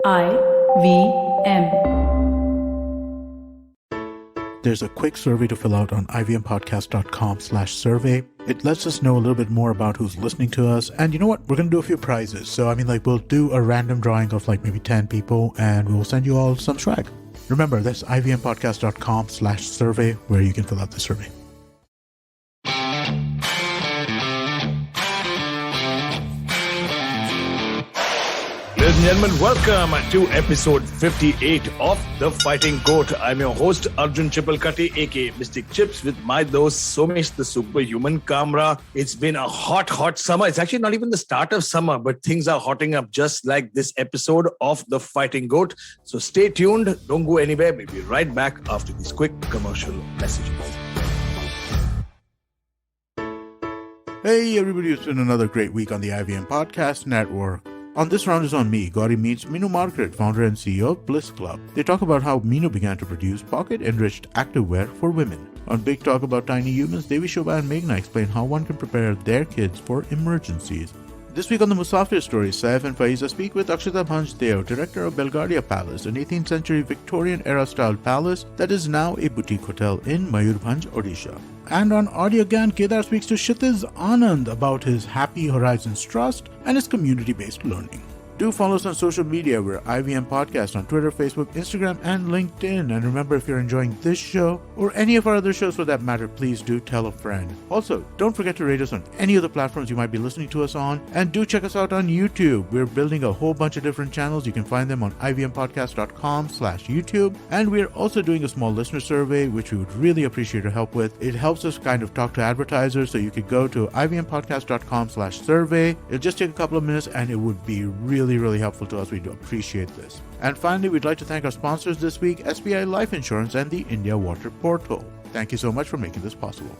IVM. There's a quick survey to fill out on ivmpodcast.com/survey. It lets us know a little bit more about who's listening to us. And you know what? We're going to do a few prizes. So, we'll do a random drawing of maybe 10 people and we'll send you all some swag. Remember, that's ivmpodcast.com/survey where you can fill out the survey. Ladies and gentlemen, welcome to episode 58 of the Fighting G.O.A.T. I'm your host, Arjun Chipalkatti, aka Mystic Chips, with my host, Somesh, the Superhuman Kamra. It's been a hot summer. It's actually not even the start of summer, but things are hotting up just like this episode of the Fighting G.O.A.T. So stay tuned. Don't go anywhere. We'll be right back after these quick commercial messages. Hey everybody, it's been another great week on the IVM Podcast Network. On This Round is on Me, Gauri meets Minu Margaret, founder and CEO of Bliss Club. They talk about how Minu began to produce pocket-enriched activewear for women. On Big Talk About Tiny Humans, Devi Shobha and Meghna explain how one can prepare their kids for emergencies. This week on the Musafir Story, Saif and Faiza speak with Akshita Bhanjdeo, director of Belgravia Palace, an 18th century Victorian-era style palace that is now a boutique hotel in Mayurbhanj, Odisha. And on Audio Gyan, Kedar speaks to Kshitiz Anand about his Happy Horizons Trust and his community-based learning. Do follow us on social media. We're IVM Podcast on Twitter, Facebook, Instagram, and LinkedIn. And remember, if you're enjoying this show or any of our other shows for that matter, please do tell a friend. Also, don't forget to rate us on any of the platforms you might be listening to us on. And do check us out on YouTube. We're building a whole bunch of different channels. You can find them on ivmpodcast.com/YouTube. And we're also doing a small listener survey, which we would really appreciate your help with. It helps us kind of talk to advertisers. So you could go to ivmpodcast.com/survey. It'll just take a couple of minutes and it would be really helpful to us. We do appreciate this. And finally, we'd like to thank our sponsors this week, SBI Life Insurance and the India Water Portal. Thank you so much for making this possible.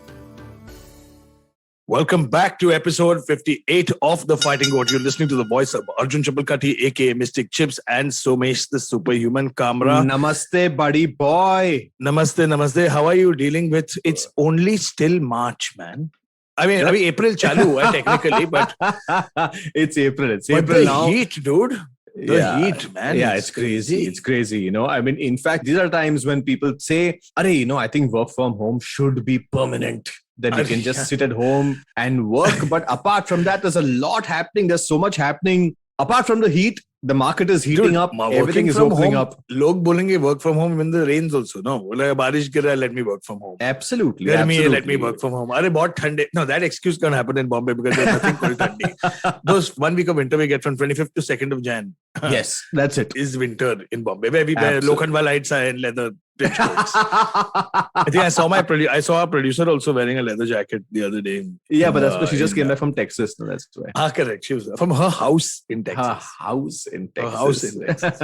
Welcome back to episode 58 of the Fighting G.O.A.T. You're listening to the voice of Arjun Chipalkatti, aka Mystic Chips, and Somesh, the Superhuman Kamra. Namaste, buddy boy. Namaste. How are you dealing with? It's only still March, man. April chalu hai technically, but it's April. It's but April the now. heat, dude. The heat, man. Yeah, it's crazy. It's crazy. In fact, these are times when people say, I think work from home should be permanent. That you can just sit at home and work. But apart from that, there's a lot happening. There's so much happening. Apart from the heat, the market is heating up. Everything is opening up. Log bolenge work from home when the rains also. No, barish gira, let me work from home. Absolutely. Let me work from home. Bahut thande. No, that excuse can't happen in Bombay because there's nothing called thandi. Those 1 week of winter we get from 25th to 2nd of Jan. Yes, that's it. Is winter in Bombay. Where we wear Lokhandwa lights and leather trench coats. I think I saw a producer also wearing a leather jacket the other day. Yeah, but that's because she just came back from Texas. No, that's why. Correct. She was from her house in Texas. Her house in Texas.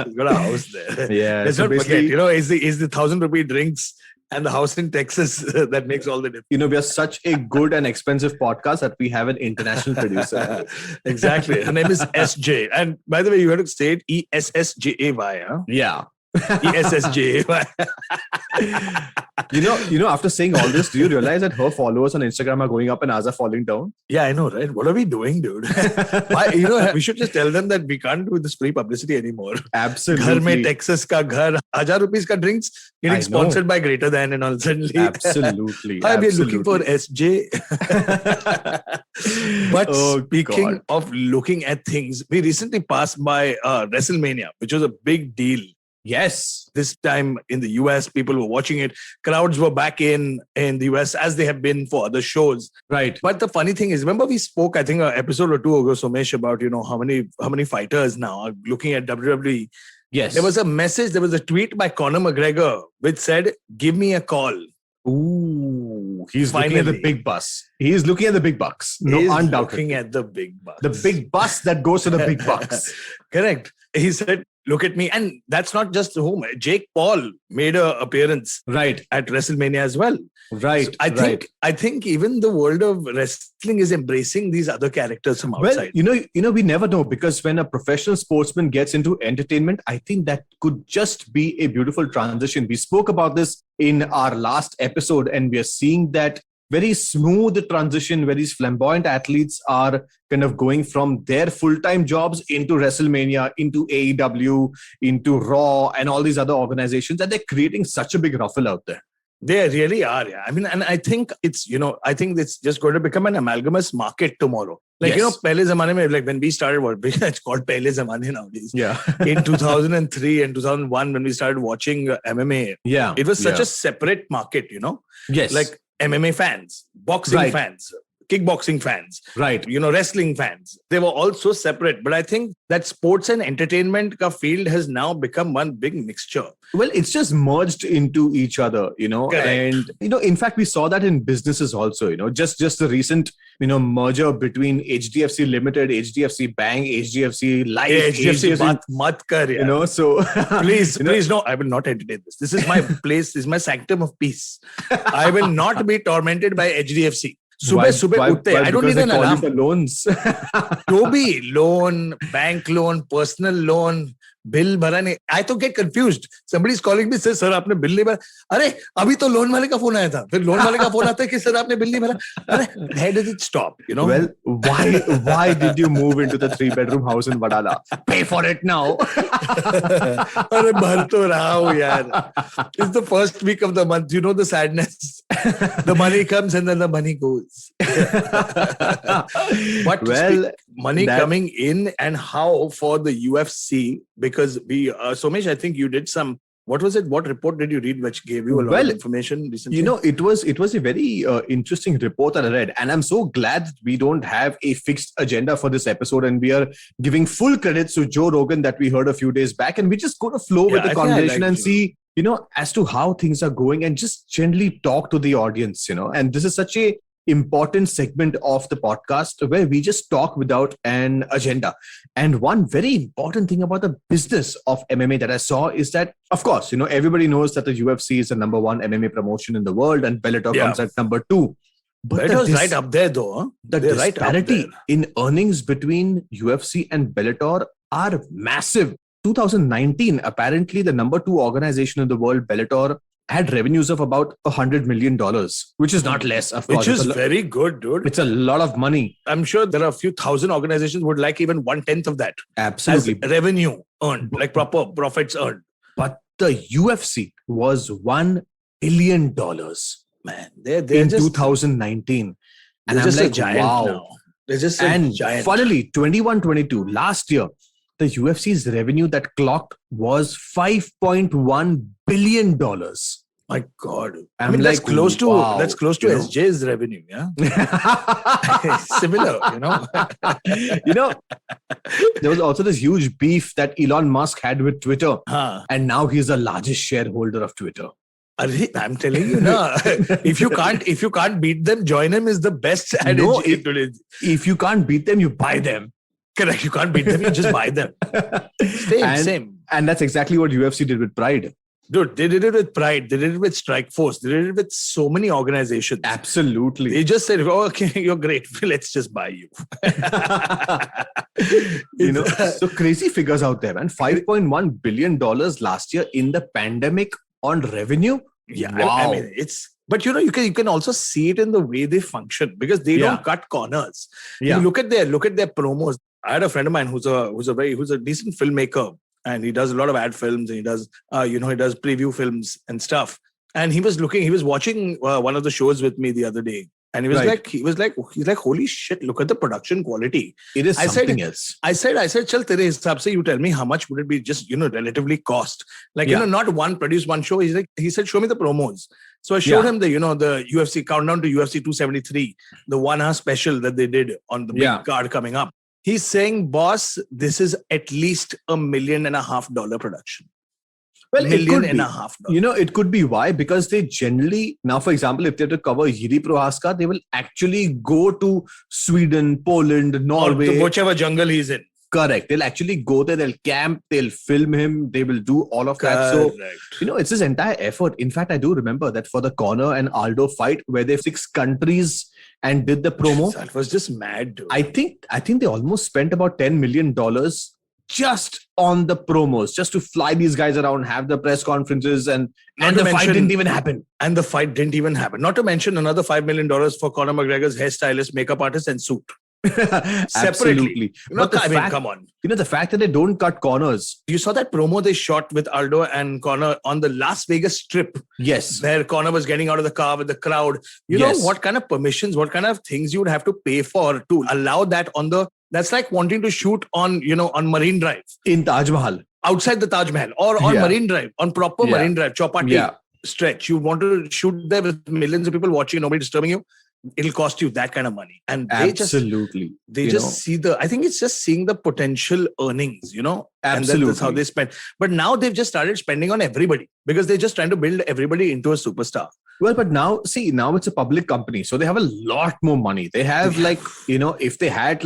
She's got a house there. Yeah. Let's not forget, is the 1,000 rupee drinks and the house in Texas that makes all the difference. We are such a good and expensive podcast that we have an international producer. Exactly. Her name is SJ. And by the way, you have to say it ESSJAY. Huh? Yeah. ESSJAY. After saying all this, do you realize that her followers on Instagram are going up and ours are falling down? Yeah, I know, right? What are we doing, dude? We should just tell them that we can't do this free publicity anymore. Absolutely. Ghar mein Texas ka ghar, 1,000 rupees ka drinks getting sponsored by Greater Than and all suddenly. Absolutely. We are looking for SJ. But speaking of looking at things, we recently passed by WrestleMania, which was a big deal. Yes. This time in the US, people were watching it. Crowds were back in the US as they have been for other shows. Right. But the funny thing is, remember we spoke, I think, an episode or two ago, Somesh, about, how many fighters now are looking at WWE. Yes. There was a message, there was a tweet by Conor McGregor which said, give me a call. Ooh, he's looking at the big bus. He's looking at the big bucks. No, undoubtedly. Looking at the big bucks. The big bus that goes to the big bucks. Correct. He said, look at me. And that's not just whom. Jake Paul made an appearance at WrestleMania as well. Right. So I think even the world of wrestling is embracing these other characters from outside. Well, we never know, because when a professional sportsman gets into entertainment, I think that could just be a beautiful transition. We spoke about this in our last episode, and we are seeing that very smooth transition where these flamboyant athletes are kind of going from their full-time jobs into WrestleMania, into AEW, into Raw, and all these other organizations, and they're creating such a big ruffle out there. They really are. Yeah. I mean, and I think it's, I think it's just going to become an amalgamous market tomorrow. Like, pehle zamane mein, like when we started, it's called pehle zamane nowadays. Yeah. In 2003 and 2001, when we started watching MMA, it was such a separate market, Yes. Like MMA fans, boxing fans, kickboxing fans, wrestling fans. They were all so separate. But I think that sports and entertainment ka field has now become one big mixture. Well, it's just merged into each other, Correct. And, in fact, we saw that in businesses also, just the recent, merger between HDFC Limited, HDFC Bank, HDFC Life, HDFC mat kar, so please, no, I will not entertain this. This is my place. This is my sanctum of peace. I will not be tormented by HDFC. Why, I don't need an alarm. Loans. Toby, loan, bank loan, personal loan, bill bharane. I to get confused. Somebody's calling me, says, sir, aapne bill nahi bhara. Arey, abhi to loan wale ka phone aaya tha. Phir loan wale ka phone aata hai ki sir, aapne bill nahi bhara. Arey, where does it stop? Well, why did you move into the 3-bedroom house in Vadala? Pay for it now. Arey, bhar to raha hu yaar. It's the first week of the month. You know the sadness. The money comes and then the money goes. But money coming in and how for the UFC, because Somesh, I think you did some, what was it? What report did you read which gave you a lot of information recently? It was a very interesting report that I read, and I'm so glad we don't have a fixed agenda for this episode, and we are giving full credits to Joe Rogan that we heard a few days back, and we just go to flow with the conversation and see, as to how things are going, and just generally talk to the audience, and this is such a important segment of the podcast where we just talk without an agenda. And one very important thing about the business of MMA that I saw is that, of course, everybody knows that the UFC is the number one MMA promotion in the world, and Bellator comes at number 2. But Bellator's right up there though. Huh? The disparity in earnings between UFC and Bellator are massive. 2019, apparently the number 2 organization in the world, Bellator, had revenues of about $100 million, which is not less, of course. Which is very good, dude. It's a lot of money. I'm sure there are a few thousand organizations would like even 1/10 of that. Absolutely. As revenue earned, like proper profits earned. But the UFC was $1 billion. Man, they're in just 2019. And I'm just like, a giant wow. now. They're just a giant. Funnily, 21-22, last year, the UFC's revenue that clocked was $5.1 billion. My God. I mean, that's close to SJ's revenue, yeah? Similar, There was also this huge beef that Elon Musk had with Twitter. And now he's the largest shareholder of Twitter. I'm telling you, if you can't beat them, join them is the best adage today. If you can't beat them, you buy them. Correct. You can't beat them, you just buy them. Same. And that's exactly what UFC did with Pride. Dude, they did it with Pride. They did it with Strikeforce. They did it with so many organizations. Absolutely. They just said, oh, okay, you're great. Let's just buy you. So crazy figures out there, man. $5.1 billion last year in the pandemic on revenue. Yeah. Wow. I mean, but you can also see it in the way they function because they don't cut corners. Yeah. You look at their promos. I had a friend of mine who's a decent filmmaker, and he does a lot of ad films, and he does preview films and stuff. And he was watching one of the shows with me the other day, and he was like, holy shit, look at the production quality. It is something else. I said, chal tere hisab se, you tell me how much would it be just, relatively cost. Like, not produce one show. He said, show me the promos. So I showed him the UFC countdown to UFC 273, the 1 hour special that they did on the big card coming up. He's saying, boss, this is at least $1.5 million production. Well, $1.5 million. It could be why, because they generally, now for example, if they have to cover Yiri Prohaska, they will actually go to Sweden, Poland, Norway. Or to whichever jungle he's in. Correct. They'll actually go there, they'll camp, they'll film him, they will do all of that. So, it's this entire effort. In fact, I do remember that for the Conor and Aldo fight, where they 6 countries and did the promo. That was just mad, dude. I think they almost spent about $10 million just on the promos, just to fly these guys around, have the press conferences, and the fight didn't even happen. And the fight didn't even happen. Not to mention another $5 million for Conor McGregor's hairstylist, makeup artist, and suit. Absolutely. But come on. The fact that they don't cut corners. You saw that promo they shot with Aldo and Conor on the Las Vegas Strip. Yes. Where Conor was getting out of the car with the crowd. You know what kind of permissions, what kind of things you would have to pay for to allow that on the... That's like wanting to shoot on, on Marine Drive. In Taj Mahal. Outside the Taj Mahal. Or on Marine Drive. On proper Marine Drive. Chipalkatti stretch. You want to shoot there with millions of people watching and nobody disturbing you. It'll cost you that kind of money. And they just see I think it's just seeing the potential earnings, Absolutely. And then that's how they spend. But now they've just started spending on everybody because they're just trying to build everybody into a superstar. Well, but now it's a public company. So they have a lot more money. They have if they had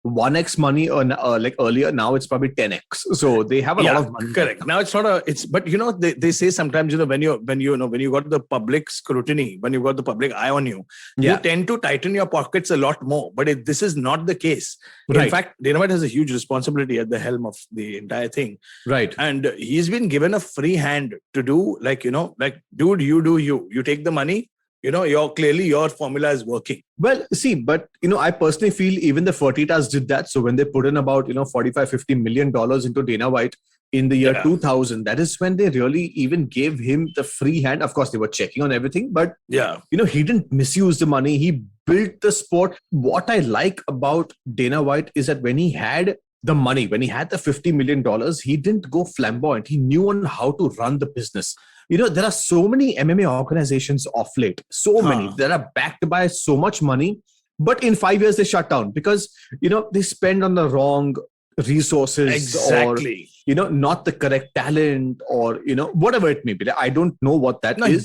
1x money or like earlier, now it's probably 10x. So they have a lot of money. Correct. Now it's not but they say sometimes, when you got the public scrutiny, when you got the public eye on you, you tend to tighten your pockets a lot more. But this is not the case. Right. In fact, Dana White has a huge responsibility at the helm of the entire thing. Right. And he's been given a free hand to do dude, you do you take the money. Your formula is working. Well, but I personally feel even the Fertitas did that. So when they put in about $45-50 million into Dana White in the year 2000, that is when they really even gave him the free hand. Of course, they were checking on everything, but he didn't misuse the money. He built the sport. What I like about Dana White is that when he had the money, when he had the $50 million, he didn't go flamboyant. He knew on how to run the business. There are so many MMA organizations off late, so many that are backed by so much money, but in 5 years they shut down because, they spend on the wrong resources or, not the correct talent or, whatever it may be. I don't know what that is.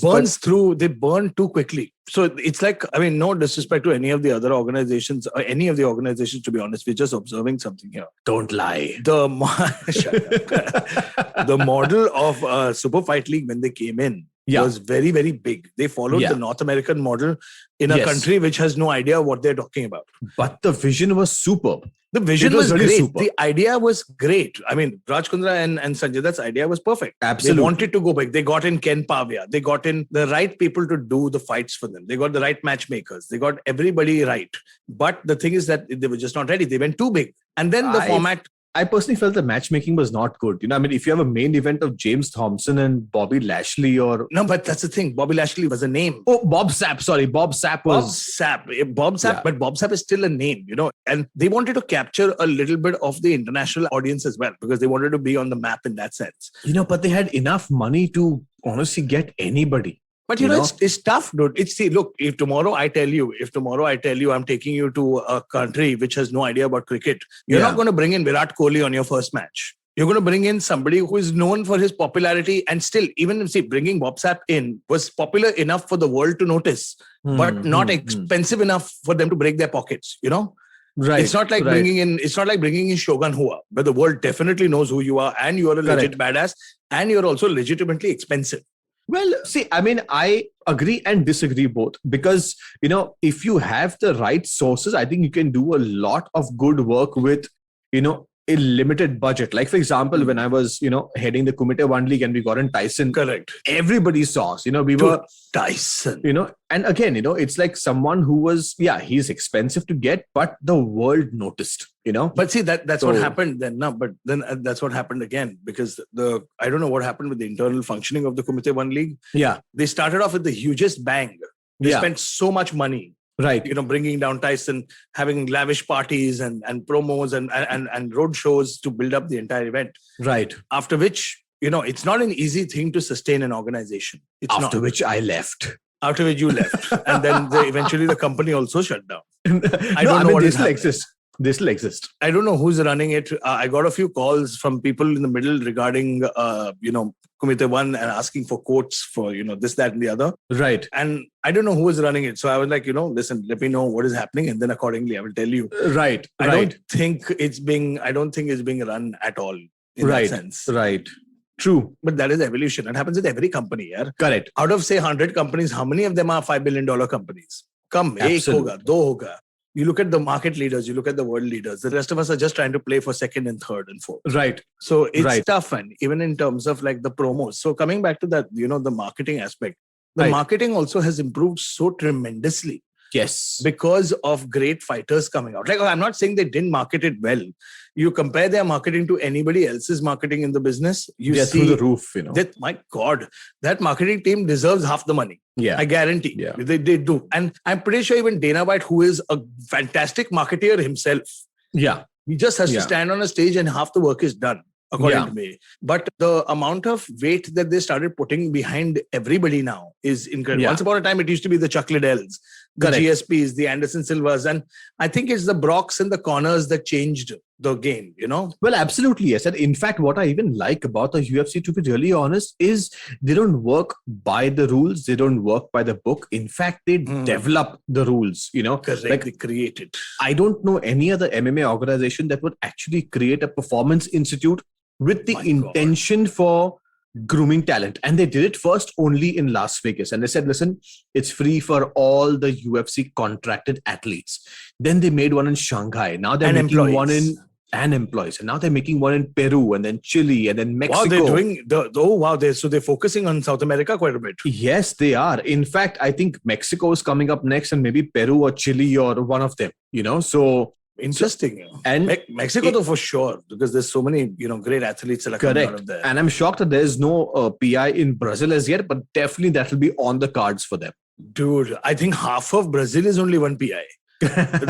They burn too quickly. So it's like, no disrespect to any of the other organizations or any of the organizations, to be honest, we're just observing something here. Don't lie. The model of Super Fight League when they came in was very, very big. They followed the North American model in a country which has no idea what they're talking about. But the vision was superb. The vision was really great. Super. The idea was great. Raj Kundra and Sanjay Dutt's idea was perfect. Absolutely. They wanted to go big. They got in Ken Pavia. They got in the right people to do the fights for them. They got the right matchmakers. They got everybody right. But the thing is that they were just not ready. They went too big. And then the format... I personally felt the matchmaking was not good. If you have a main event of James Thompson and Bobby Lashley or... No, but that's the thing. Bobby Lashley was a name. Oh, Bob Sapp. Sorry. Bob Sapp was... Bob Sapp. But Bob Sapp is still a name, And they wanted to capture a little bit of the international audience as well because they wanted to be on the map in that sense. But they had enough money to honestly get anybody. But it's tough, dude. If tomorrow I tell you I'm taking you to a country which has no idea about cricket, you're not going to bring in Virat Kohli on your first match. You're going to bring in somebody who is known for his popularity and still, bringing Bob Sapp in was popular enough for the world to notice, but not expensive enough for them to break their pockets, Right. It's not like bringing in Shogun Hua, where the world definitely knows who you are and you're a legit badass and you're also legitimately expensive. Well, I agree and disagree both because, if you have the right sources, I think you can do a lot of good work with, a limited budget. Like, for example, when I was, heading the Kumite One League and we got in Tyson. Correct. Everybody saw us, we were Tyson, and again, it's like someone who was, he's expensive to get, but the world noticed, But see, that's what happened then. No, but then that's what happened again because I don't know what happened with the internal functioning of the Kumite One League. Yeah. They started off with the hugest bang. They spent so much money. Right. Bringing down Tyson, having lavish parties and promos and road shows to build up the entire event. Right. After which, it's not an easy thing to sustain an organization. After which I left. After which you left. And then eventually the company also shut down. I don't know what still exists. They still exist. I don't know who's running it. I got a few calls from people in the middle regarding, Kumite One and asking for quotes for, this, that, and the other. Right. And I don't know who is running it. So I was like, listen, let me know what is happening. And then accordingly, I will tell you. Right. I don't think it's being run at all in that sense. Right. True. But that is evolution. It happens with every company. Yeah? Correct. Out of say 100 companies, how many of them are $5 billion companies? Come, ek hoga, do hoga. You look at the market leaders, you look at the world leaders. The rest of us are just trying to play for second and third and fourth. Right. So it's tough, and even in terms of like the promos. So coming back to that, the marketing aspect, the marketing also has improved so tremendously. Yes. Because of great fighters coming out. Like, I'm not saying they didn't market it well. You compare their marketing to anybody else's marketing in the business, you see through the roof, that, my God, that marketing team deserves half the money. Yeah. I guarantee. Yeah. They do. And I'm pretty sure even Dana White, who is a fantastic marketeer himself, yeah, he just has to stand on a stage and half the work is done, according to me. But the amount of weight that they started putting behind everybody now is incredible. Once upon a time, it used to be the Chuck Liddells, the GSPs, the Anderson Silvas. And I think it's the Brocks and the Connors that changed the game, Well, absolutely, yes. And in fact, what I even like about the UFC, to be really honest, is they don't work by the rules. They don't work by the book. In fact, they develop the rules, Correct. Like, they create it. I don't know any other MMA organization that would actually create a performance institute with the intention for grooming talent. And they did it first only in Las Vegas. And they said, listen, it's free for all the UFC contracted athletes. Then they made one in Shanghai. Now they're making one in employees. And now they're making one in Peru and then Chile and then Mexico. Wow, they're doing so they're focusing on South America quite a bit. Yes, they are. In fact, I think Mexico is coming up next, and maybe Peru or Chile or one of them, so interesting. And Mexico, though, for sure, because there's so many, great athletes that are coming out of there. And I'm shocked that there's no PI in Brazil as yet, but definitely that will be on the cards for them. Dude, I think half of Brazil is only one PI.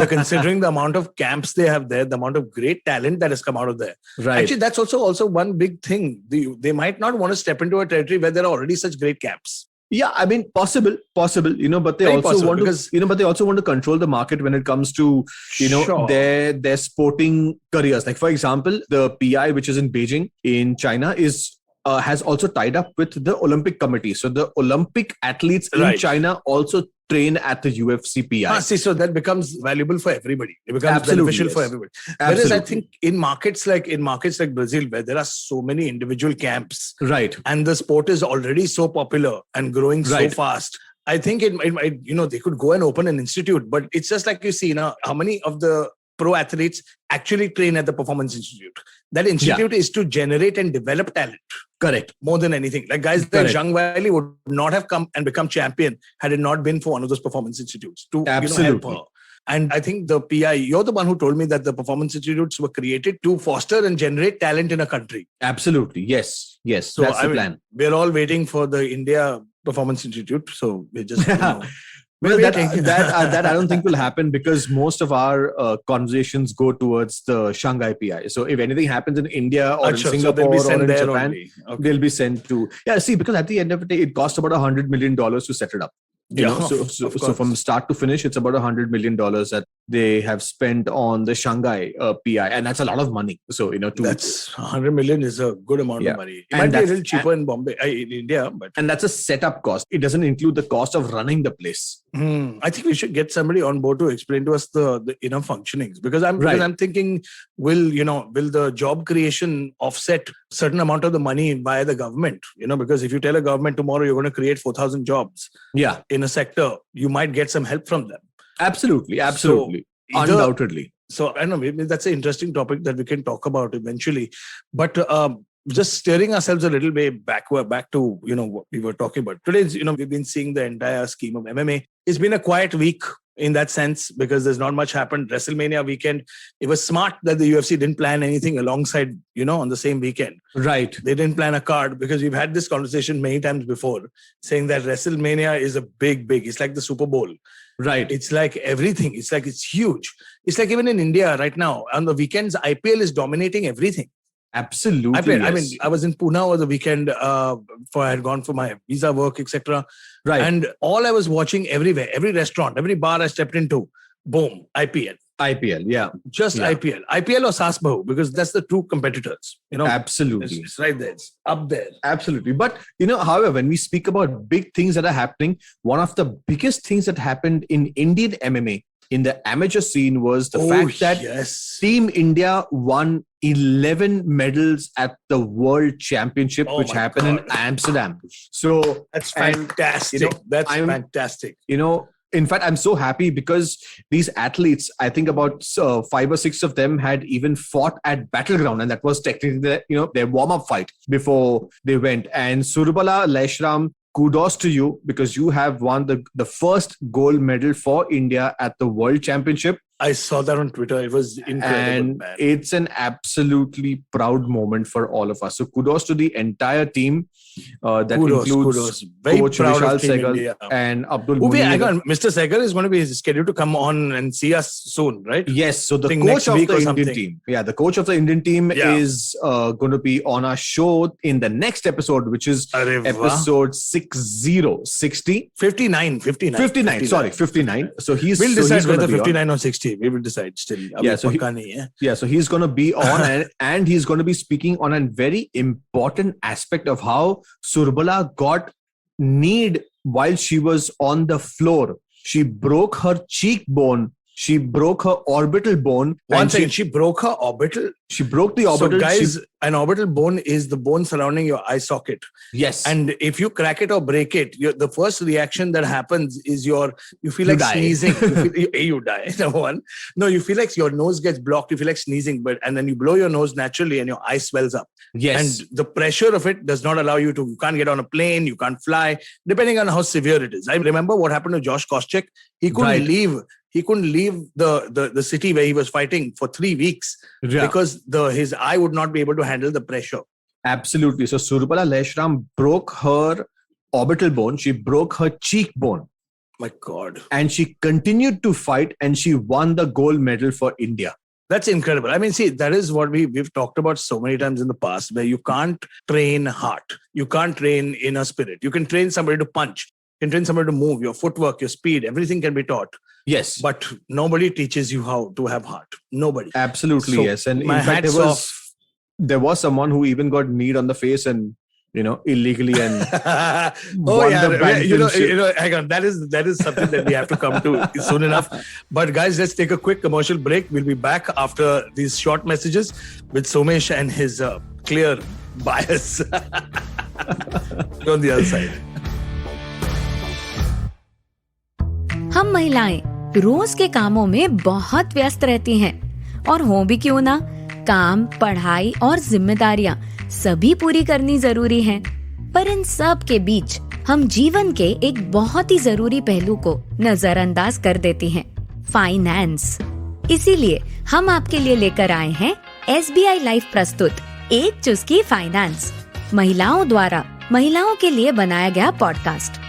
Considering the amount of camps they have there, the amount of great talent that has come out of there. Right. Actually, that's also one big thing. They might not want to step into a territory where there are already such great camps. Yeah, I mean, possible, but they also want to, but they also want to control the market when it comes to, their sporting careers. Like, for example, the PI, which is in Beijing in China, has also tied up with the Olympic Committee. So the Olympic athletes in China also train at the UFC PI. So that becomes valuable for everybody. It becomes beneficial for everybody. Whereas I think in markets like Brazil, where there are so many individual camps, right, and the sport is already so popular and growing so fast, I think they could go and open an institute. But it's just like you see, how many of the pro athletes actually train at the Performance Institute. That institute is to generate and develop talent. Correct. More than anything. Like guys like Zhang Weili would not have come and become champion had it not been for one of those performance institutes to help her. And I think the PI, you're the one who told me that the performance institutes were created to foster and generate talent in a country. Absolutely. Yes. So that's the plan. We're all waiting for the India Performance Institute. So we're just... Well, that I don't think will happen, because most of our conversations go towards the Shanghai PI. So if anything happens in India or in Singapore or in Japan, they'll be sent to... Yeah, see, because at the end of the day, it costs about $100 million to set it up. So from start to finish, it's about $100 million that they have spent on the Shanghai PI, and that's a lot of money. So that's $100 million is a good amount of money. It might be a little cheaper in Bombay, in India, and that's a setup cost. It doesn't include the cost of running the place. I think we should get somebody on board to explain to us the inner functionings, because I'm thinking, will the job creation offset certain amount of the money via the government? Because if you tell a government tomorrow you're going to create 4,000 jobs, in a sector, you might get some help from them. Absolutely. Undoubtedly. So I don't know, maybe that's an interesting topic that we can talk about eventually. But just steering ourselves a little way back to what we were talking about. Today, we've been seeing the entire scheme of MMA. It's been a quiet week in that sense, because there's not much happened. WrestleMania weekend, it was smart that the UFC didn't plan anything alongside, on the same weekend. Right. They didn't plan a card, because we've had this conversation many times before, saying that WrestleMania is a big, it's like the Super Bowl. Right. It's like everything. It's like it's huge. It's like even in India right now, on the weekends, IPL is dominating everything. Absolutely. I mean, I was in Pune over the weekend. I had gone for my visa work, etc. Right. And all I was watching everywhere, every restaurant, every bar I stepped into, boom, IPL. Yeah. Just IPL or SAS Bahu, because that's the two competitors. Absolutely. It's right there. It's up there. Absolutely. But, however, when we speak about big things that are happening, one of the biggest things that happened in Indian MMA in the amateur scene was the fact that Team India won 11 medals at the World Championship, which happened in Amsterdam. So that's fantastic. That's fantastic. In fact, I'm so happy because these athletes, I think about 5 or 6 of them had even fought at Battleground, and that was technically their warm-up fight before they went. And Surbala Leshram, kudos to you because you have won the first gold medal for India at the World Championship. I saw that on Twitter. It was incredible, and man. It's an absolutely proud moment for all of us. So kudos to the entire team. That includes Very Coach proud Vishal of Team Sehgal India. and Abdul Mr. Munir. Sehgal is going to be scheduled to come on and see us soon, right? Yes, so the coach of the Indian team. Yeah, the coach of the Indian team is going to be on our show in the next episode, which is episode 60. 59. Sorry, 59. So we'll decide whether 59 or 60. We will decide still. So he's going to be on and he's going to be speaking on a very important aspect of how Surbala got kneed while she was on the floor. She broke her cheekbone. She broke her orbital bone. One thing, she broke her orbital. She broke the orbital. So guys, an orbital bone is the bone surrounding your eye socket. Yes. And if you crack it or break it, the first reaction that happens is you feel like sneezing. You die. Number one. No, you feel like your nose gets blocked. You feel like sneezing, and then you blow your nose naturally and your eye swells up. Yes. And the pressure of it does not allow you can't get on a plane, you can't fly, depending on how severe it is. I remember what happened to Josh Koscheck. He couldn't leave. He couldn't leave the city where he was fighting for 3 weeks because his eye would not be able to handle the pressure. Absolutely. So Surbala Leshram broke her orbital bone. She broke her cheekbone. My God. And she continued to fight and she won the gold medal for India. That's incredible. I mean, see, that is what we've talked about so many times in the past, where you can't train heart. You can't train inner spirit. You can train somebody to punch. You can train somebody to move. Your footwork, your speed, everything can be taught. Yes. But nobody teaches you how to have heart. Nobody. Absolutely, yes. And in fact, there was someone who even got kneed on the face and, illegally and hang on. That is something that we have to come to soon enough. But guys, let's take a quick commercial break. We'll be back after these short messages with Somesh and his clear bias on the other side. हम महिलाएं रोज के कामों में बहुत व्यस्त रहती हैं और हो भी क्यों ना, काम, पढ़ाई और जिम्मेदारियां सभी पूरी करनी जरूरी हैं। पर इन सब के बीच हम जीवन के एक बहुत ही जरूरी पहलू को नजरअंदाज कर देती हैं, फाइनेंस। इसीलिए हम आपके लिए लेकर आए हैं SBI लाइफ प्रस्तुत एक चुस्की फाइनेंस, महिलाओं द्वारा महिलाओं के लिए बनाया गया पॉडकास्ट।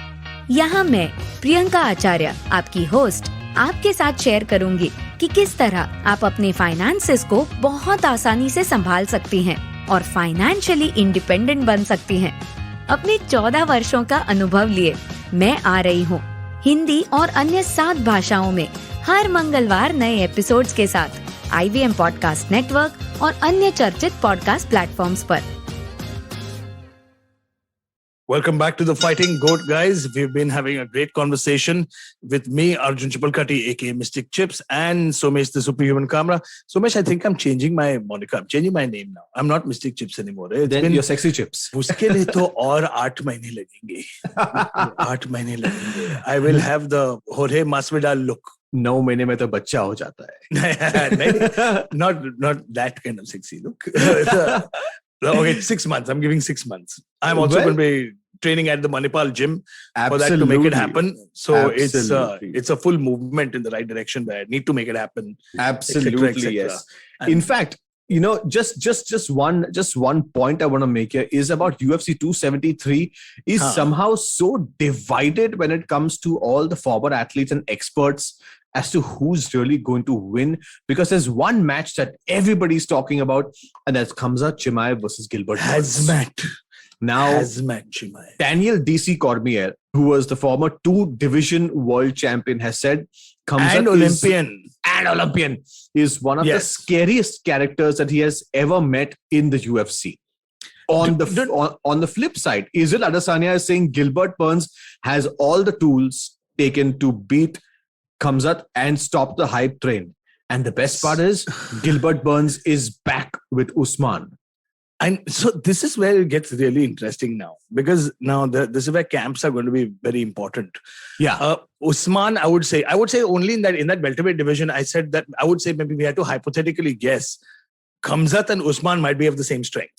यहाँ मैं प्रियंका आचार्य, आपकी होस्ट, आपके साथ शेयर करूंगी कि किस तरह आप अपने फाइनेंसेस को बहुत आसानी से संभाल सकती हैं और फाइनेंशियली इंडिपेंडेंट बन सकती हैं। अपने 14 वर्षों का अनुभव लिए मैं आ रही हूँ हिंदी और अन्य 7 भाषाओं में हर मंगलवार नए एपिसोड्स के साथ IVM पॉडकास्ट नेटवर्क और अन्य चर्चित पॉडकास्ट प्लेटफॉर्म्स पर। Welcome back to the Fighting G.O.A.T, guys. We've been having a great conversation with me, Arjun Chipalkatti, aka Mystic Chips, and Somesh, the Superhuman Kamra. Somesh, I think I'm changing my moniker. I'm changing my name now. I'm not Mystic Chips anymore. Then you're Sexy Chips. उसके लिए तो और 8 महीने लगेंगे. 8 महीने लगेंगे. I will have the Jorge Masvidal look. 9 महीने में तो बच्चा हो जाता है. Not that kind of sexy look. Okay, 6 months. I'm giving 6 months. I'm also going to be training at the Manipal gym for that to make it happen. So it's a full movement in the right direction where I need to make it happen. Absolutely, et cetera. Yes. In fact, just one point I want to make here is about UFC 273 is somehow so divided when it comes to all the former athletes and experts as to who's really going to win, because there's one match that everybody's talking about, and that's Kamra Chimaev versus Gilbert Burns. Hazmat Chimaev. Daniel DC Cormier, who was the former 2-division world champion, has said Kamra Olympian is one of the scariest characters that he has ever met in the UFC. On the flip side, Israel Adesanya is saying Gilbert Burns has all the tools taken to beat Kamzat and stop the hype train. And the best part is Gilbert Burns is back with Usman. And so this is where it gets really interesting now, because now this is where camps are going to be very important. Yeah. Usman, I would say only in that welterweight division, I said that I would say maybe we had to hypothetically guess Kamzat and Usman might be of the same strength.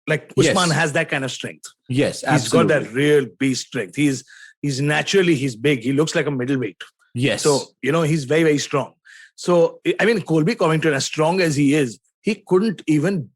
Like Usman has that kind of strength. Yes, he's got that real beast strength. He's naturally, he's big. He looks like a middleweight. Yes. So, he's very, very strong. So, I mean, Colby Covington, as strong as he is, he couldn't even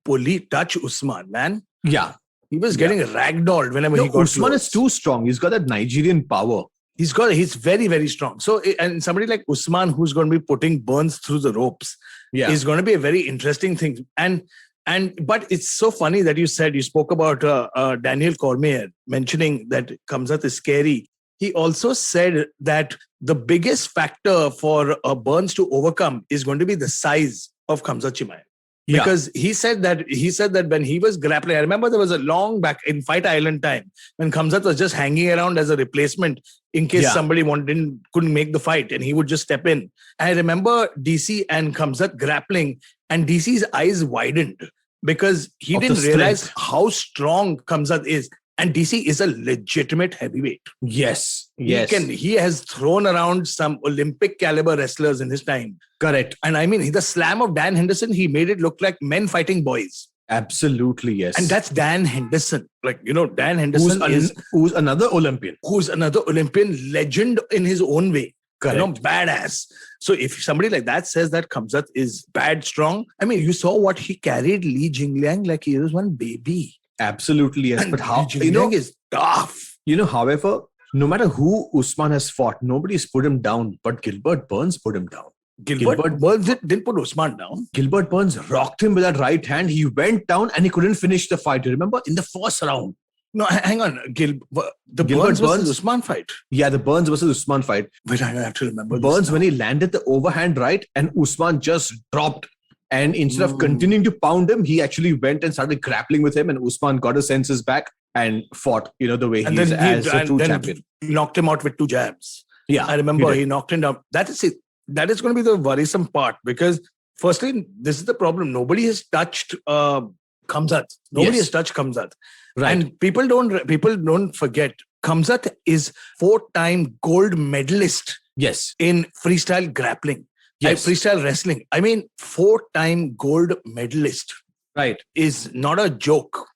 touch Usman, man. Yeah. He was getting ragdolled whenever he got Usman close. is too strong. He's got that Nigerian power. He's very, very strong. So, and somebody like Usman, who's going to be putting Burns through the ropes, is going to be a very interesting thing. But it's so funny that you spoke about Daniel Cormier mentioning that Kamzat is scary. He also said that the biggest factor for Burns to overcome is going to be the size of Kamzat Chimaev. Because he said that when he was grappling, I remember there was a long back in Fight Island time when Kamzat was just hanging around as a replacement in case somebody couldn't make the fight, and he would just step in. I remember DC and Kamzat grappling, and DC's eyes widened because he didn't realize how strong Kamzat is. And DC is a legitimate heavyweight. Yes. He has thrown around some Olympic caliber wrestlers in his time. Correct. And I mean, the slam of Dan Henderson, he made it look like men fighting boys. Absolutely, yes. And that's Dan Henderson. Like, Dan Henderson who's another Olympian. Who's another Olympian legend in his own way. Correct. Badass. So if somebody like that says that Kamzat is bad strong, I mean, you saw what he carried Li Jingliang like he was one baby. Absolutely, yes. And but how, is tough. However, no matter who Usman has fought, nobody's put him down, but Gilbert Burns put him down. Gilbert Burns didn't put Usman down. Gilbert Burns rocked him with that right hand. He went down and he couldn't finish the fight. You remember? In the first round. No, hang on. The Burns versus Usman fight. Yeah, the Burns versus Usman fight. Wait, I have to remember Burns, when he landed the overhand right and Usman just dropped. And instead of continuing to pound him, he actually went and started grappling with him, and Usman got his senses back and fought, the way he is as a true champion. Knocked him out with 2 jabs. Yeah. I remember he knocked him down. That is it. That is going to be the worrisome part, because firstly, this is the problem. Nobody has touched Kamzat. Nobody has touched Kamzat. Right. And people don't forget, Kamzat is 4-time gold medalist in freestyle grappling. Freestyle wrestling. I mean, 4-time gold medalist. Right. Is not a joke.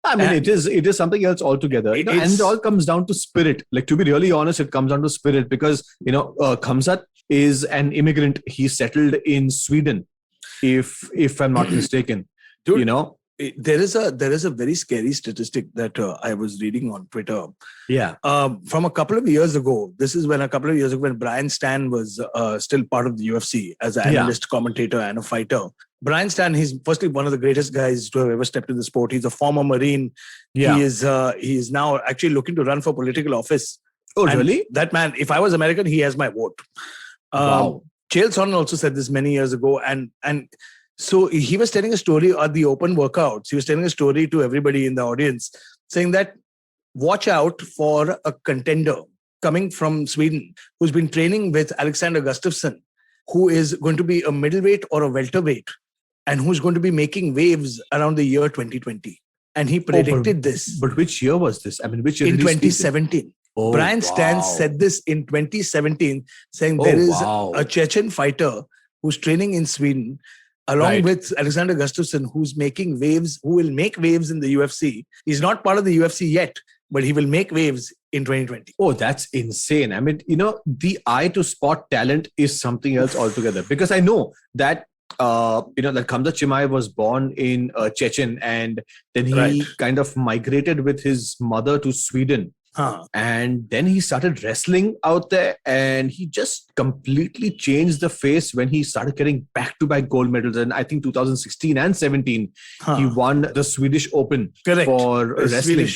I mean, it is something else altogether. And it all comes down to spirit. Like, to be really honest, it comes down to spirit because, Kamzat is an immigrant. He settled in Sweden, if I'm not mistaken. Dude, there is a very scary statistic that I was reading on Twitter. Yeah. From a couple of years ago. This is when Brian Stan was still part of the UFC as an analyst, commentator, and a fighter. Brian Stan, he's firstly one of the greatest guys to have ever stepped in the sport. He's a former Marine. Yeah. He is now actually looking to run for political office. Oh, really? That man, if I was American, he has my vote. Wow. Chael Sonnen also said this many years ago, and so he was telling a story at the open workouts. He was telling a story to everybody in the audience, saying that watch out for a contender coming from Sweden who's been training with Alexander Gustafsson, who is going to be a middleweight or a welterweight, and who's going to be making waves around the year 2020. And he predicted this. But which year was this? I mean, which year? In 2017. Oh, Brian Stan said this in 2017, saying there is a Chechen fighter who's training in Sweden, along with Alexander Gustafsson, who's making waves, who will make waves in the UFC. He's not part of the UFC yet, but he will make waves in 2020. Oh, that's insane. I mean, the eye to spot talent is something else altogether. Because I know that, that Kamzat Chimaev was born in Chechen, and then he kind of migrated with his mother to Sweden. And then he started wrestling out there, and he just completely changed the face when he started getting back-to-back gold medals. And I think 2016 and 17, he won the Swedish Open for wrestling.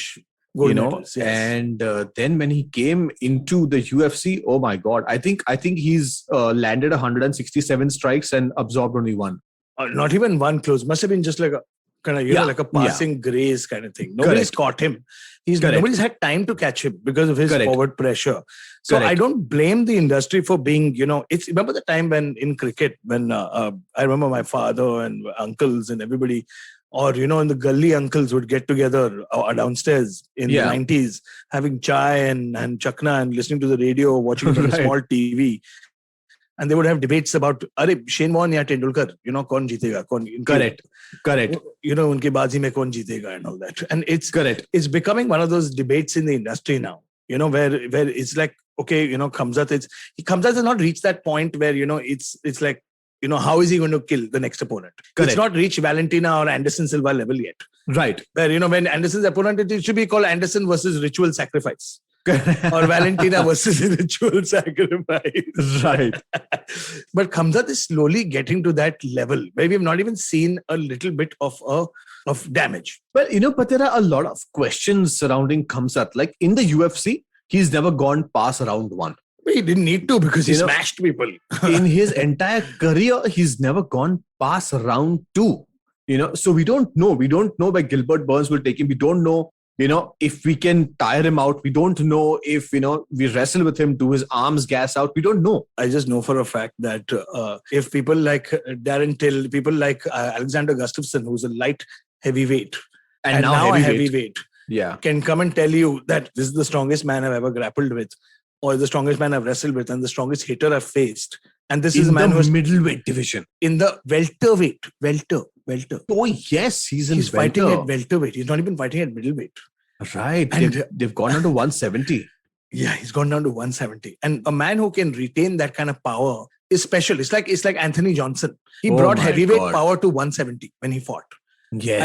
Gold medals, yes. And then when he came into the UFC, oh my God, I think he's landed 167 strikes and absorbed only 1. Not even 1 close. Must have been just like a kind of, like a passing graze kind of thing. Nobody's caught him. Nobody's had time to catch him because of his forward pressure. So I don't blame the industry for being, remember the time when in cricket, when I remember my father and uncles and everybody or in the gully uncles would get together downstairs in the 90s, having chai and chakna and listening to the radio, watching it on a small TV. And they would have debates about, Shane Warne ya Tendulkar, kaun jeetega, Correct. Unke bazi mein kaun jeetega and all that. And it's becoming one of those debates in the industry now, where it's like, okay, Kamzat has not reached that point where, it's like, how is he going to kill the next opponent? Correct. It's not reached Valentina or Anderson Silva level yet. Right. Where, when Anderson's opponent, it should be called Anderson versus ritual sacrifice. Or Valentina versus ritual sacrifice. Right. But Kamzat is slowly getting to that level where we have not even seen a little bit of damage. Well, but there are a lot of questions surrounding Kamzat. Like in the UFC, he's never gone past round 1. He didn't need to because he smashed people. In his entire career, he's never gone past round 2. So we don't know. We don't know where Gilbert Burns will take him. We don't know, if we can tire him out. We don't know if, we wrestle with him, do his arms gas out. We don't know. I just know for a fact that if people like Darren Till, people like Alexander Gustafsson, who's a light heavyweight, and now a heavyweight, can come and tell you that this is the strongest man I've ever grappled with, or the strongest man I've wrestled with, and the strongest hitter I've faced. And this is a man who's middleweight division. In the welter. Oh, yes, he's fighting at welterweight. He's not even fighting at middleweight. Right. And they've gone down to 170. Yeah, he's gone down to 170. And a man who can retain that kind of power is special. It's like Anthony Johnson. He brought heavyweight power to 170 when he fought. Yes.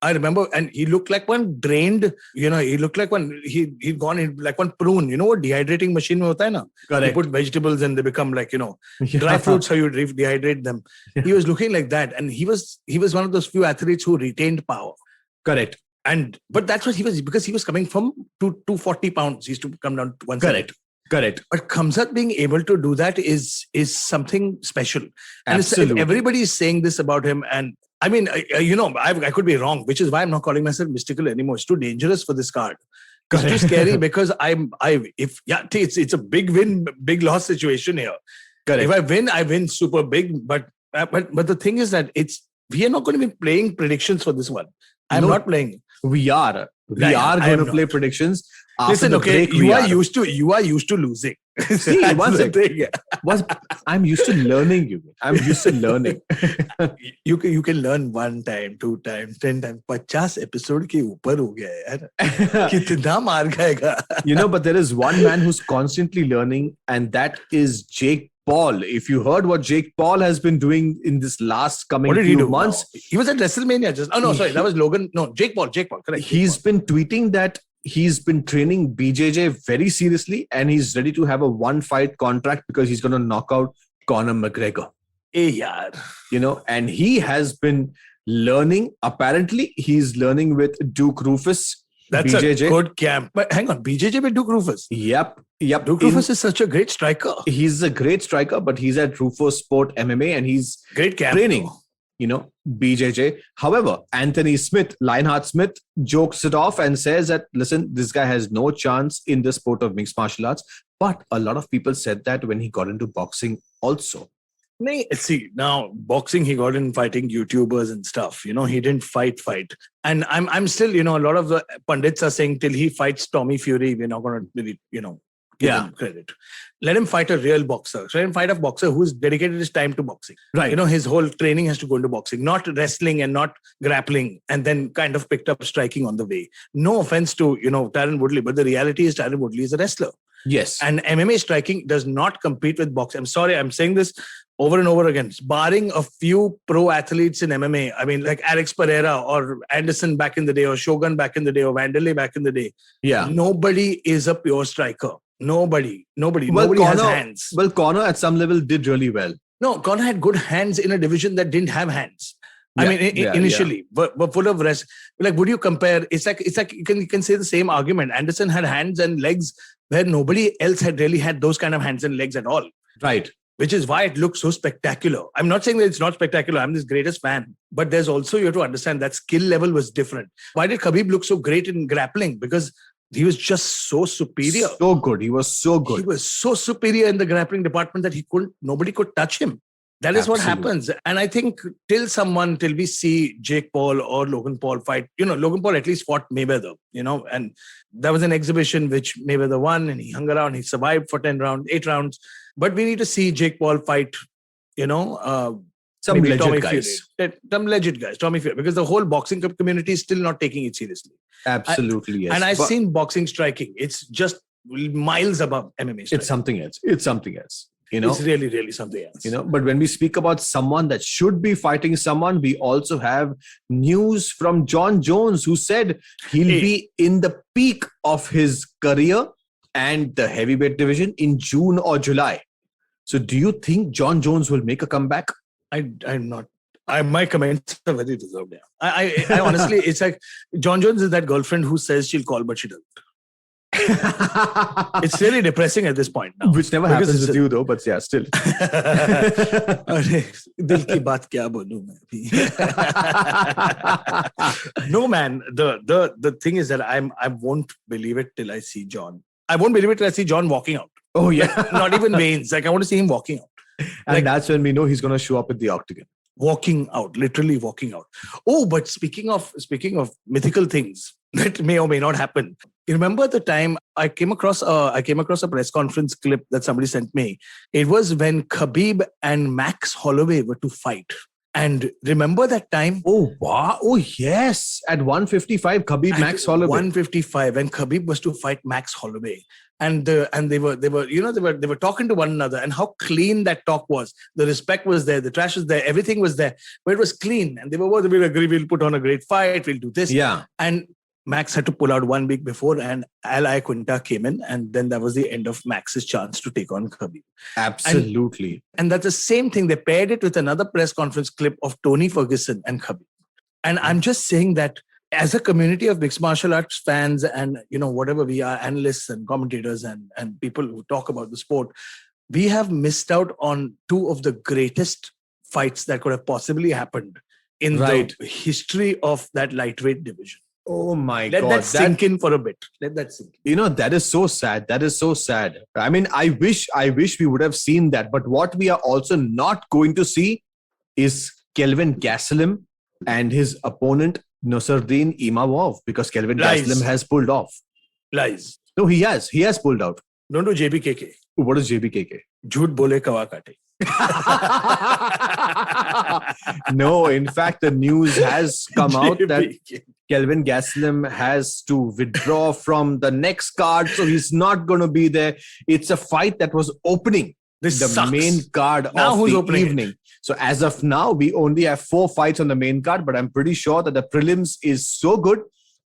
I remember, and he looked like one drained, he looked like one, he'd gone like one prune. You know what dehydrating machine mein hota hai na? Correct. You put vegetables and they become like, dry fruits, how you dehydrate them. He was looking like that. And he was one of those few athletes who retained power. Correct. But that's what he was, because he was coming from 240 pounds. He used to come down to 170. Correct. But Kamzat being able to do that is something special. And Absolutely. Everybody is saying this about him. And I mean, I could be wrong, which is why I'm not calling myself mystical anymore. It's too dangerous for this card. It's too scary because it's a big win, big loss situation here. Correct. If I win super big. But the thing is that we are not going to be playing predictions for this one. I'm not playing. We are going to play predictions. Listen, okay, you are used to losing. See, I'm used to learning you. I'm used to learning. You can learn 1 time, 2 times, 10 times. 50 episode ke upar ho gaya yaar. Kitna maar khayega. But there is one man who's constantly learning, and that is Jake Paul. If you heard what Jake Paul has been doing in this last coming few months. He was at WrestleMania just. Oh, no, sorry. That was Logan. No, Jake Paul. Correct. He's been tweeting that he's been training BJJ very seriously and he's ready to have a 1-fight contract because he's going to knock out Conor McGregor. Yaar. And he has been learning. Apparently, he's learning with Duke Rufus. That's BJJ. A good camp. But hang on, BJJ with Duke Rufus? Yep. Duke Rufus is such a great striker. He's a great striker, but he's at Rufus Sport MMA and he's great camp training. BJJ. However, Anthony Smith, Lionheart Smith, jokes it off and says that, listen, this guy has no chance in the sport of mixed martial arts. But a lot of people said that when he got into boxing also. See, now boxing, he got in fighting YouTubers and stuff. He didn't fight. And I'm still, a lot of the pundits are saying till he fights Tommy Fury, we're not going to really, give him credit. Let him fight a real boxer. Let him fight a boxer who's dedicated his time to boxing. Right. His whole training has to go into boxing, not wrestling and not grappling, and then kind of picked up striking on the way. No offense to, Tyron Woodley, but the reality is Tyron Woodley is a wrestler. Yes. And MMA striking does not compete with boxing. I'm sorry, I'm saying this over and over again. Barring a few pro athletes in MMA, I mean, like Alex Pereira or Anderson back in the day, or Shogun back in the day, or Wanderlei back in the day. Yeah. Nobody is a pure striker. Nobody has hands. Well, Conor at some level did really well. No, Conor had good hands in a division that didn't have hands. Initially, but full of rest. Like, would you compare? It's like you can say the same argument. Anderson had hands and legs where nobody else had really had those kind of hands and legs at all. Right. Which is why it looks so spectacular. I'm not saying that it's not spectacular. I'm his greatest fan. But there's also, you have to understand that skill level was different. Why did Khabib look so great in grappling? Because he was just so superior. So good. He was so good. He was so superior in the grappling department that nobody could touch him. That is what Absolutely. happens. And I think till we see Jake Paul or Logan Paul fight, Logan Paul at least fought Mayweather, and that was an exhibition which Mayweather won, and he hung around, he survived for 8 rounds. But we need to see Jake Paul fight, Some maybe legit Tommy guys. Fury. Some legit guys, Tommy Fury, because the whole boxing community is still not taking it seriously. Absolutely, yes. And I've But seen boxing striking. It's just miles above MMA striking. it's something else. It's something else. It's really, really something else. But when we speak about someone that should be fighting someone, we also have news from John Jones, who said he'll be in the peak of his career and the heavyweight division in June or July. So do you think John Jones will make a comeback? I'm not. My comments are very reserved. Yeah. I honestly, it's like John Jones is that girlfriend who says she'll call, but she doesn't. It's really depressing at this point now. Which never happens with you though, but yeah, still. दिल की बात क्या बोलूं मैं अभी? No, man. The thing is that I won't believe it till I see John. I won't believe it till I see John walking out. Oh yeah. Not even Wayne's. Like I want to see him walking out. And that's when we know he's going to show up at the octagon. Walking out, literally walking out. Oh, but speaking of mythical things that may or may not happen. You remember the time I came across a press conference clip that somebody sent me. It was when Khabib and Max Holloway were to fight. And remember that time? Oh wow! Oh yes, at 155, Khabib Max Holloway. 155, and Khabib was to fight Max Holloway, and they were talking to one another, and how clean that talk was. The respect was there, the trash was there, everything was there, but it was clean, and we'll agree, we'll put on a great fight, we'll do this. Yeah, and Max had to pull out 1 week before, and Al Iaquinta came in, and then that was the end of Max's chance to take on Khabib. Absolutely. And that's the same thing. They paired it with another press conference clip of Tony Ferguson and Khabib. And I'm just saying that as a community of mixed martial arts fans and, whatever we are, analysts and commentators and people who talk about the sport, we have missed out on two of the greatest fights that could have possibly happened in the history of that lightweight division. Oh my God. Let that sink in for a bit. Let that sink in. That is so sad. That is so sad. I mean, I wish we would have seen that. But what we are also not going to see is Kelvin Gastelum and his opponent, Nasruddin Imavov, because Kelvin Gastelum has pulled off. Lies. No, he has. He has pulled out. Don't do JBKK. What is JBKK? Jhoot bole kawa kate. No, in fact, the news has come out that Kelvin Gastelum has to withdraw from the next card, so he's not going to be there. It's a fight that was opening the main card now of the evening. So as of now, we only have 4 fights on the main card, but I'm pretty sure that the prelims is so good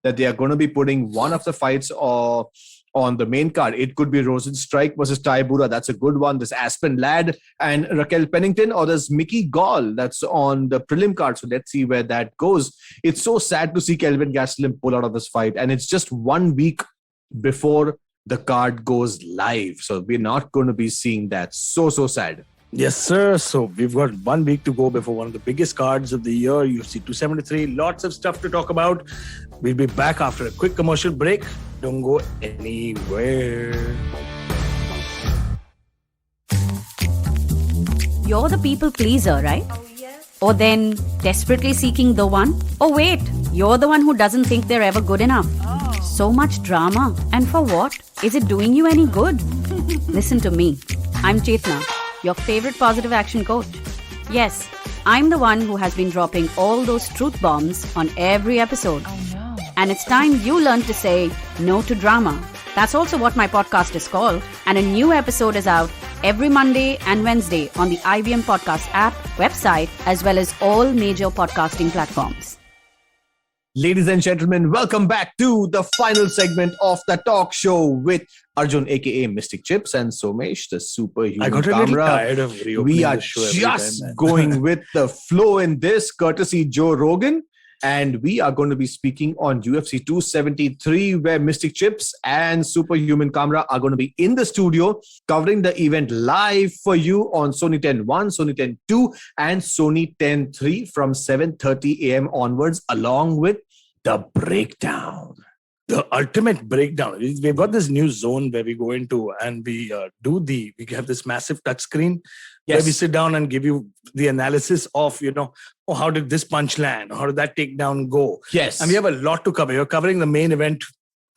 that they are going to be putting one of the fights on the main card. It could be Rosenstrike versus Tybura. That's a good one. There's Aspen Ladd and Raquel Pennington, or there's Mickey Gall. That's on the prelim card. So let's see where that goes. It's so sad to see Kelvin Gastelum pull out of this fight. And it's just 1 week before the card goes live. So we're not going to be seeing that. So sad. Yes, sir. So we've got 1 week to go before one of the biggest cards of the year, UFC 273. Lots of stuff to talk about. We'll be back after a quick commercial break. Don't go anywhere. You're the people pleaser, right? Oh, yes. Or then desperately seeking the one? Oh, wait, you're the one who doesn't think they're ever good enough. Oh. So much drama. And for what? Is it doing you any good? Listen to me. I'm Chetna, your favorite positive action coach. Yes, I'm the one who has been dropping all those truth bombs on every episode. Oh, no. And it's time you learn to say no to drama. That's also what my podcast is called. And a new episode is out every Monday and Wednesday on the IVM Podcast app, website, as well as all major podcasting platforms. Ladies and gentlemen, welcome back to the final segment of the talk show with Arjun, aka Mystic Chips, and Somesh, the Superhuman. I got a little tired of reopening We are the show just going with the flow in this, courtesy Joe Rogan. And we are going to be speaking on UFC 273, where Mystic Chips and Superhuman Kamra are going to be in the studio covering the event live for you on Sony 10.1, Sony 10.2, and Sony 10.3 from 7:30 a.m. onwards, along with the breakdown. The ultimate breakdown. We've got this new zone where we go into and we have this massive touchscreen where we sit down and give you the analysis of, how did this punch land? How did that takedown go? Yes. And we have a lot to cover. You're covering the main event.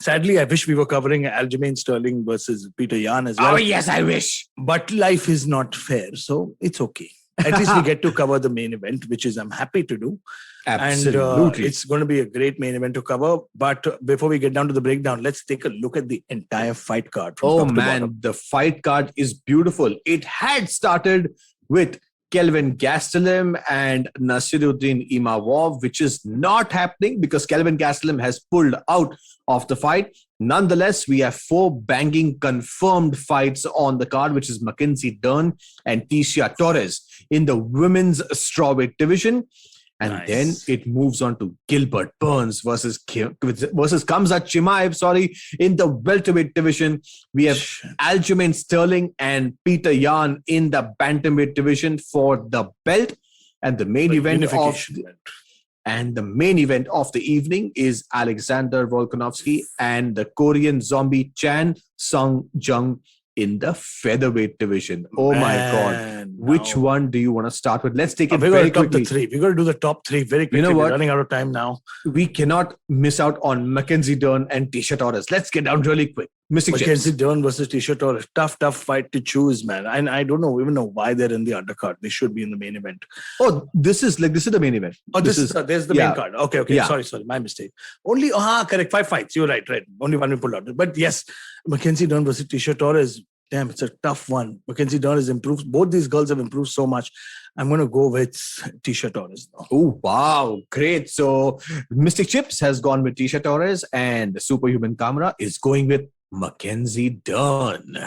Sadly, I wish we were covering Aljamain Sterling versus Peter Yan as well. Oh, yes, I wish. But life is not fair, so it's okay. At least we get to cover the main event, which is I'm happy to do. Absolutely. And it's going to be a great main event to cover. But before we get down to the breakdown, let's take a look at the entire fight card. From top to bottom. The fight card is beautiful. It had started with Kelvin Gastelum and Nasiruddin Imavov, which is not happening because Kelvin Gastelum has pulled out of the fight. Nonetheless, we have 4 banging confirmed fights on the card, which is Mackenzie Dern and Tisha Torres in the women's strawweight division. And then it moves on to Gilbert Burns versus Khamzat Chimaev, in the welterweight division. We have Aljamain Sterling and Peter Yan in the bantamweight division for the belt. And the main event of the evening is Alexander Volkanovski and the Korean zombie Chan Sung Jung in the featherweight division. Oh my God. Which one do you want to start with? Let's take it very quickly. We're going to do the top 3 very quickly. You know what? We're running out of time now. We cannot miss out on Mackenzie Dern and Tisha Torres. Let's get down really quick. Mackenzie Dern versus Tisha Torres. Tough fight to choose, man. And I don't even know why they're in the undercard. They should be in the main event. Oh, this is the main event. Oh, there's the main card. Okay. Yeah. Sorry. My mistake. Only, correct. 5 fights. You're right. Only one we pulled out. But yes, Mackenzie Dern versus Tisha Torres. Damn, it's a tough one. Mackenzie Dern has improved. Both these girls have improved so much. I'm going to go with Tisha Torres now. Oh, wow. Great. So Mystic Chips has gone with Tisha Torres and the Superhuman Kamra is going with Mackenzie Dern.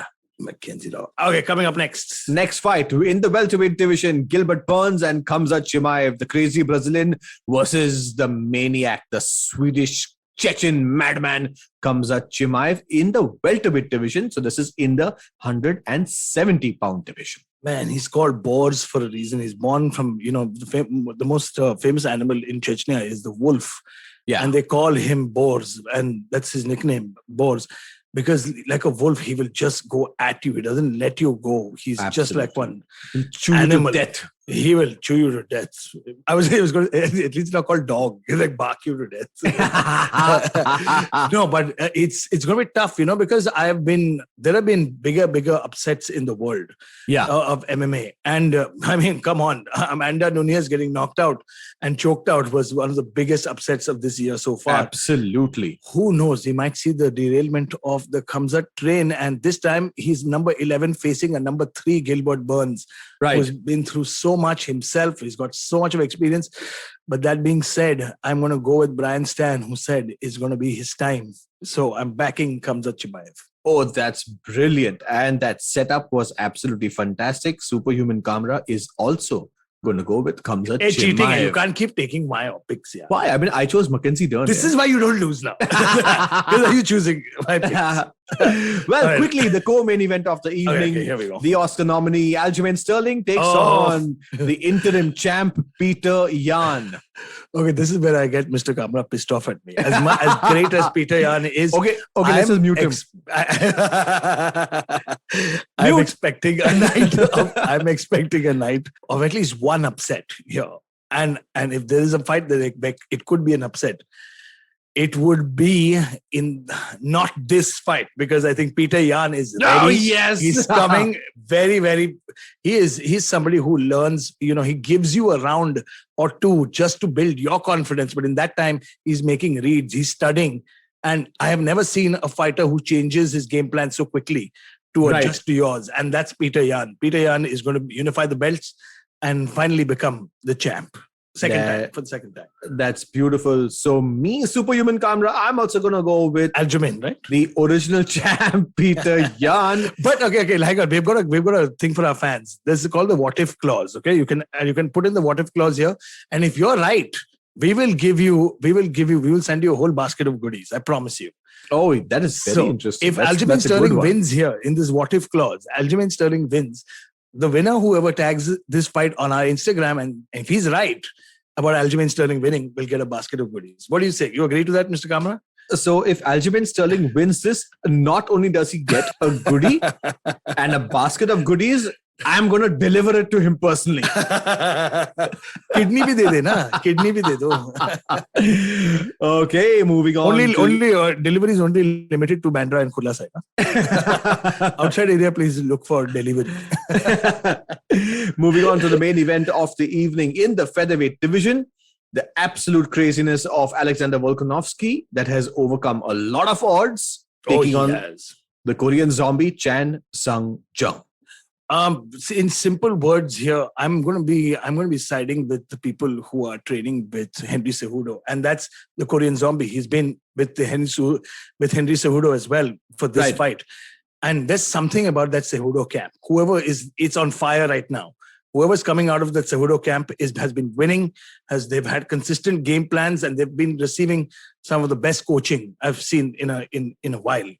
Okay, coming up next. Next fight in the welterweight division, Gilbert Burns and Khamzat Chimaev, the crazy Brazilian versus the maniac, the Swedish Chechen madman Khamzat Chimaev in the welterweight division. So this is in the 170-pound division. Man, he's called Boars for a reason. He's born from, the most famous animal in Chechnya is the wolf. Yeah. And they call him Boars. And that's his nickname, Boars. Because like a wolf, he will just go at you. He doesn't let you go. He's just like one animal. To death. He will chew you to death. I was going to, at least not called dog. He'll like bark you to death. No, but it's going to be tough, because there have been bigger upsets in the world of MMA. And come on, Amanda Nunes getting knocked out and choked out was one of the biggest upsets of this year so far. Absolutely. Who knows? He might see the derailment of the Khamzat train. And this time he's number 11 facing a number 3 Gilbert Burns. Right. Who's been through so much himself. He's got so much of experience. But that being said, I'm going to go with Brian Stan, who said it's going to be his time. So I'm backing Khamzat Chimaev. Oh, that's brilliant. And that setup was absolutely fantastic. Superhuman Kamra is also going to go with Khamzat Chimaev. Cheating. You can't keep taking my picks. Yeah. Why? I chose Mackenzie Dern. This is why you don't lose now. Because are you choosing my picks? Well, quickly, the co-main event of the evening. Okay, here we go. The Oscar nominee Aljamain Sterling takes on the interim champ Peter Yan. Okay, this is where I get Mr. Kamra pissed off at me. As great as Peter Yan is, okay, let's just mute him. I'm expecting a night of at least one upset here. And if there is a fight that it could be an upset, it would be in not this fight, because I think Peter Yan is ready. Oh, yes. He's coming very, very... He's somebody who learns, he gives you a round or two just to build your confidence. But in that time, he's making reads, he's studying. And I have never seen a fighter who changes his game plan so quickly to adjust to yours. And that's Peter Yan. Peter Yan is going to unify the belts and finally become the champ. For the second time. That's beautiful. So me, Superhuman Kamra, I'm also going to go with Aljamain, right? The original champ, Peter Yan. But okay, like we've got a thing for our fans. This is called the what if clause. Okay, you can put in the what if clause here, and if you're right, we will send you a whole basket of goodies. I promise you. Oh, that is very interesting. If Aljamain Sterling wins here in this what if clause, Aljamain Sterling wins. The winner, whoever tags this fight on our Instagram, and if he's right about Aljamain Sterling winning, will get a basket of goodies. What do you say? You agree to that, Mr. Kamra? So if Aljamain Sterling wins this, not only does he get a goodie and a basket of goodies, I'm going to deliver it to him personally. Kidney bhi de de na. Kidney bhi de do. Okay, moving on. Only delivery is only limited to Bandra and Kurla side. Huh? Outside area, please look for delivery. Moving on to the main event of the evening in the featherweight division. The absolute craziness of Alexander Volkanovski that has overcome a lot of odds, taking on the Korean zombie Chan Sung Jung. In simple words here, I'm going to be siding with the people who are training with Henry Cejudo, and that's the Korean zombie. He's been with Henry Cejudo as well for this fight, and there's something about that Cejudo camp. It's on fire right now. Whoever's coming out of the Cejudo camp has been winning. They've had consistent game plans, and they've been receiving some of the best coaching I've seen in a while.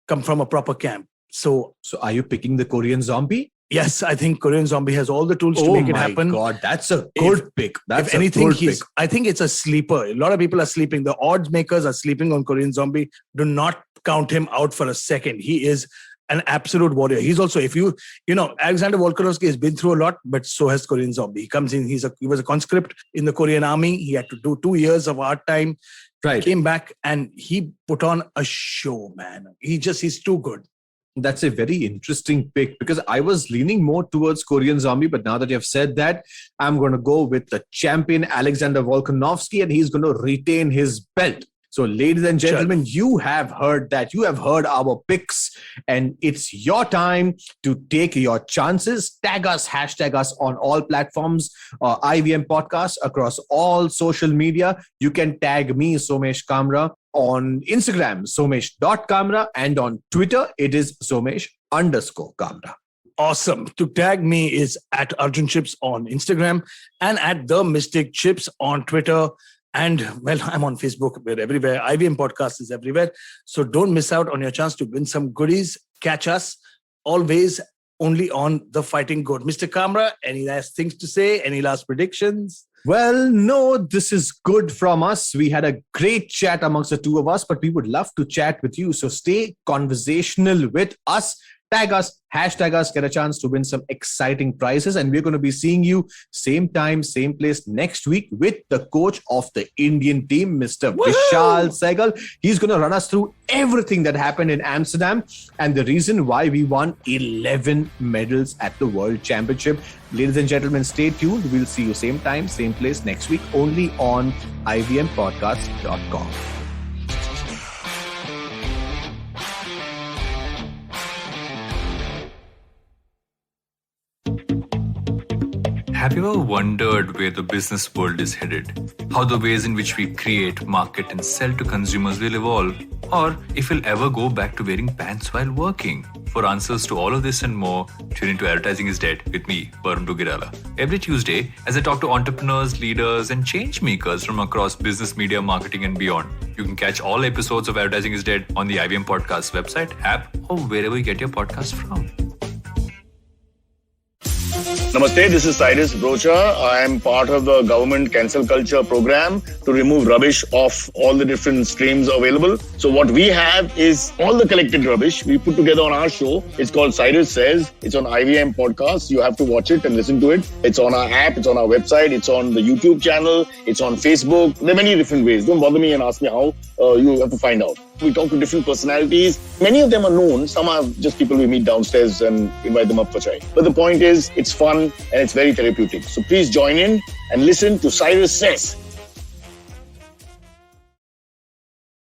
Come from a proper camp. So are you picking the Korean zombie? Yes, I think Korean zombie has all the tools to make it happen. Oh my God, that's a good pick. If anything, I think it's a sleeper. A lot of people are sleeping. The odds makers are sleeping on Korean zombie. Do not count him out for a second. He is an absolute warrior. He's also, Alexander Volkanovski has been through a lot, but so has Korean zombie. He comes in, he was a conscript in the Korean army. He had to do 2 years of hard time. Right. Came back and he put on a show, man. He's too good. That's a very interesting pick because I was leaning more towards Korean zombie, but now that you have said that, I'm going to go with the champion Alexander Volkanovski, and he's going to retain his belt. So, ladies and gentlemen, you have heard that. You have heard our picks, and it's your time to take your chances. Tag us, hashtag us on all platforms, IVM Podcast across all social media. You can tag me, Somesh Kamra, on Instagram, somesh.kamra, and on Twitter, it is somesh_Kamra. Awesome. To tag me is at Arjun Chips on Instagram and at The Mystic Chips on Twitter. And, well, I'm on Facebook. We're everywhere. IVM Podcast is everywhere. So don't miss out on your chance to win some goodies. Catch us always only on The Fighting G.O.A.T. Mr. Kamra, any last things to say? Any last predictions? Well, no, this is good from us. We had a great chat amongst the two of us, but we would love to chat with you. So stay conversational with us. Tag us, hashtag us, get a chance to win some exciting prizes. And we're going to be seeing you same time, same place next week with the coach of the Indian team, Mr. Vishal Sehgal. He's going to run us through everything that happened in Amsterdam and the reason why we won 11 medals at the World Championship. Ladies and gentlemen, stay tuned. We'll see you same time, same place next week, only on ivmpodcast.com. Have you ever wondered where the business world is headed? How the ways in which we create, market and sell to consumers will evolve? Or if we'll ever go back to wearing pants while working? For answers to all of this and more, tune into Advertising is Dead with me, Varun Tugirala. Every Tuesday, as I talk to entrepreneurs, leaders and change makers from across business, media, marketing and beyond. You can catch all episodes of Advertising is Dead on the IVM Podcast website, app or wherever you get your podcast from. Namaste, this is Cyrus Brocha. I am part of the government cancel culture program to remove rubbish off all the different streams available. So what we have is all the collected rubbish we put together on our show. It's called Cyrus Says. It's on IVM Podcast. You have to watch it and listen to it. It's on our app. It's on our website. It's on the YouTube channel. It's on Facebook. There are many different ways. Don't bother me and ask me how. You have to find out. We talk to different personalities. Many of them are known. Some are just people we meet downstairs and invite them up for chai. But the point is, it's fun and it's very therapeutic. So please join in and listen to Cyrus Says